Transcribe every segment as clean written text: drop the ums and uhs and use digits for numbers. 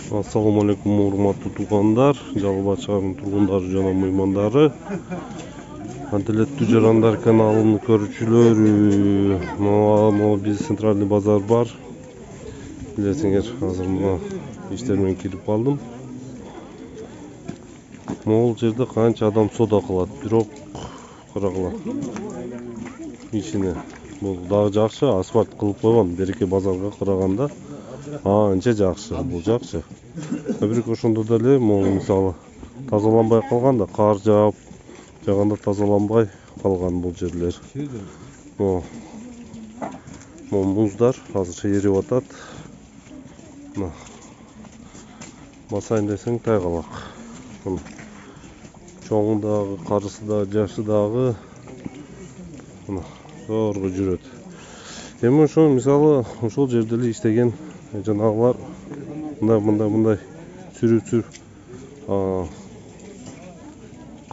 Assalamu alaikum урматтуу туугандар, Жалал Абад шаарынын тургундары жана меймандары. Антилеттүү жарандар каналын көрүүчүлөр, могу биз центральный базар бар. Билесиңер, азыр мына иштер менен кирип калдым. Могул жерде канча адам соода кылат, бирок карагыла. Ишине бул дагы жакшы, асфальт кылып койгон, береке базарга караганда анча жакшы, бул жакшы. Бирок ошондо деле могу мисалы тазаланбай калганда, кар жаап жаганда тазаланбай калган бул жерлер. Могу муздар азыр эрип атат. Мына басайын десең тайгалак. Чоңу дагы, карысы дагы, жашы дагы мына зорго жүрөт. Эми ошо мисалы ошол жерде эле иштеген жанагылар мындай сүрүп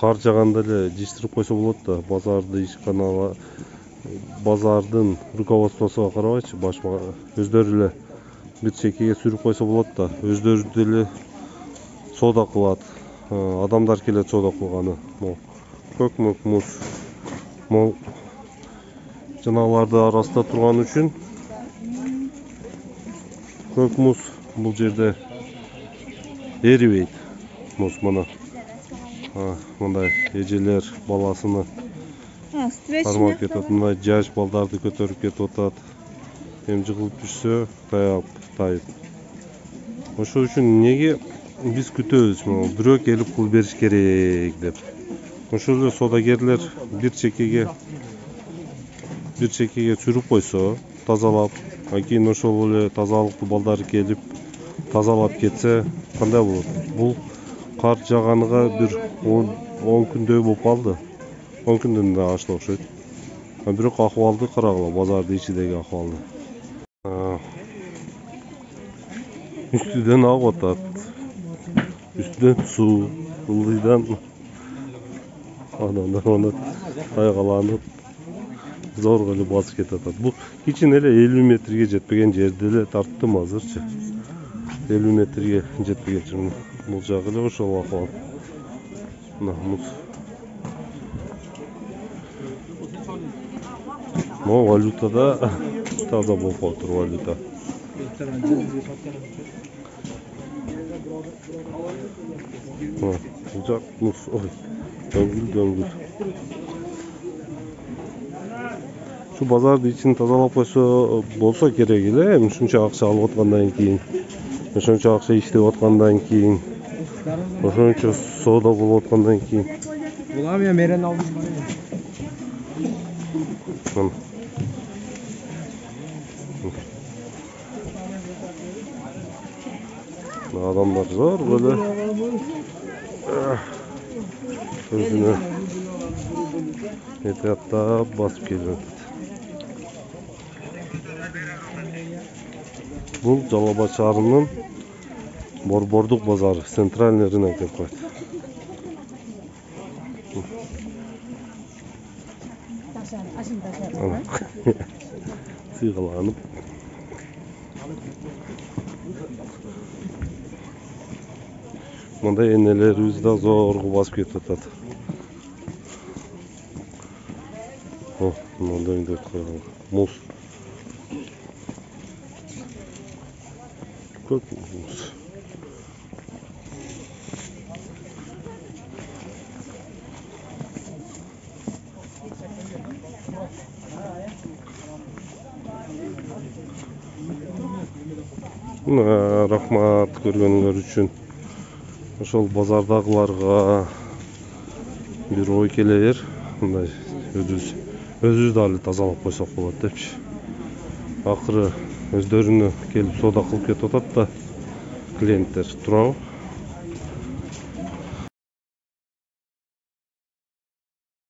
кар жаганда эле жиштирип койсо болот да, базарды ишканага, базардын руководствосуга карабайчы, өздөрү эле бир чекеге сүрүп койсо болот да, өздөрү деле соода кылат. Адамдар келет соода кылганы. Көк муз. Жанагыларды арасында турган үчүн көк муз бул жерде эрибейт. Муз мына. Мындай эжелер баласыны кармап кетет, мындай жаш балдарды көтөрүп кетип атат. Эми жыгылып түшсө тайып. Ошол үчүн эмнеге биз күтөбүз, бирөө келип пул бериш керек деп. Ошол эле соодагерлер бир чекеге сүрүп койсо, тазалап, кийин ошол эле тазалыктуу балдар келип тазалап кетсе кандай болот? Бул кар жаганыга бир 10 күндөй болуп калды. 10 күндөн да ашты окшойт. Бирок акыбалды карагыла, базардын ичидеги акыбалды. Үстүдөн агып атат. Үстүдөн суу, ылдыйдан адамдар тайгаланып зорго эле басып кетип атат. Бул кичине эле 50 метрге жетпеген жерде эле тарттым азырчы. 50 метрге жетпеген жер. Бул жагы эле ошол акыбал. Мына муз. Могу валютада таза болуп калыптыр валюта. Бул жак муз, ой, дөңгүл. Şu bazarda için тазалап болсо керек эле, ушунча акча алып аткандан кийин, ошончо акча иштеп аткандан кийин, ошончо соода болуп аткандан кийин. Булам я мерен алдым. Адамдар зор эле өзүнө этияттап басып келип атат. Бул Жалал Абад шаарынын борбордук базары, центральный рынок деп коет. Сыйгаланып. Мындай энелерибиз да зорго басып кетип атат. Мындай муз. Көк муз. Рахмат көргөнүңөр үчүн. Ошол базардагыларга бир ой келер, мындай өзүбүз дагы тазалап койсок болот депчи. Акыры өздөрүнө келип соода кылып кетип атат да, клиенттер туурабы?